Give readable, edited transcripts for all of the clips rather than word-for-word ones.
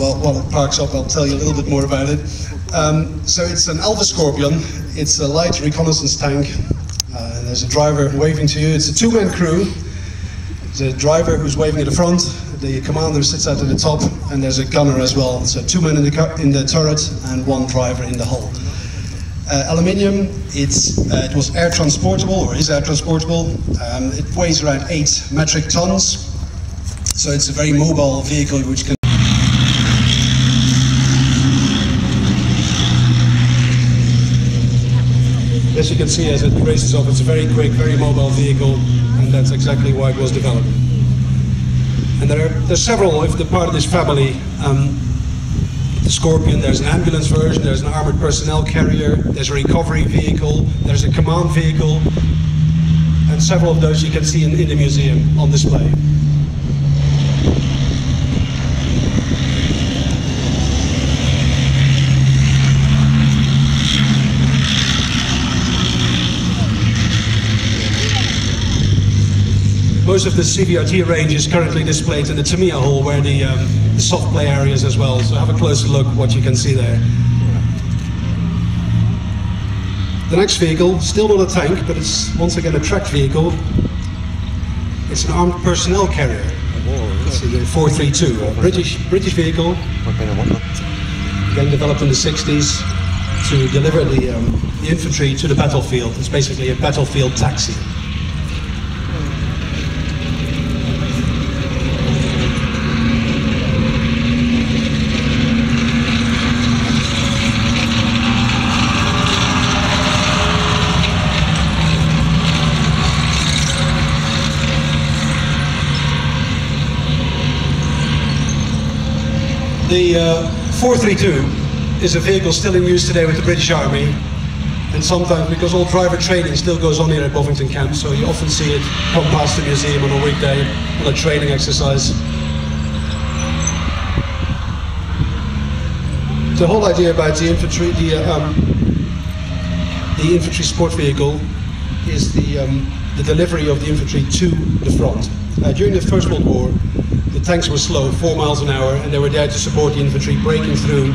well, while it parks up, I'll tell you a little bit more about it. So it's an Alpha Scorpion. It's a light reconnaissance tank. And there's a driver waving to you. It's a two-man crew. There's a driver who's waving at the front. The commander sits out at the top, and there's a gunner as well. So two men in the turret and one driver in the hull. Aluminium. It was air transportable, or is air transportable. It weighs around 8 metric tons. So it's a very mobile vehicle which can. As you can see, as it races off, it's a very quick, very mobile vehicle, and that's exactly why it was developed. And there's several, if they're part of this family. The Scorpion, there's an ambulance version, there's an armoured personnel carrier, there's a recovery vehicle, there's a command vehicle, and several of those you can see in the museum on display. Most of the CVRT range is currently displayed in the Tamiya Hall, where the soft play areas as well. So have a closer look what you can see there. The next vehicle, still not a tank, but it's once again a tracked vehicle. It's an armed personnel carrier. It's the 432, a British vehicle. Again developed in the 60s to deliver the infantry to the battlefield. It's basically a battlefield taxi. The 432 is a vehicle still in use today with the British Army, and sometimes, because all driver training still goes on here at Bovington camp, so you often see it come past the museum on a weekday on a training exercise. The whole idea about the infantry, the infantry sport vehicle, is the delivery of the infantry to the front. During the First World War, the tanks were slow, 4 miles an hour, and they were there to support the infantry breaking through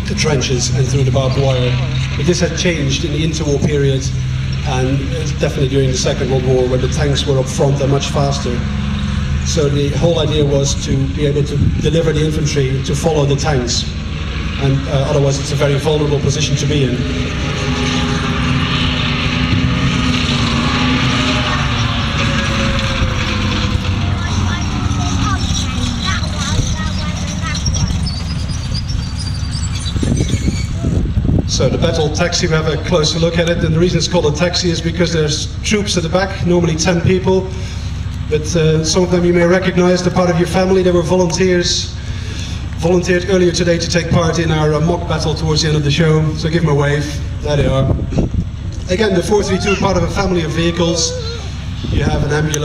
the trenches and through the barbed wire. But this had changed in the interwar period, and definitely during the Second World War, where the tanks were up front and much faster. So the whole idea was to be able to deliver the infantry to follow the tanks, and otherwise it's a very vulnerable position to be in. So the battle taxi, we have a closer look at it, and the reason it's called a taxi is because there's troops at the back, normally 10 people, but some of them you may recognize, they're part of your family. They were volunteered earlier today to take part in our mock battle towards the end of the show, so give them a wave. There they are. Again, the 432, part of a family of vehicles. You have an ambulance.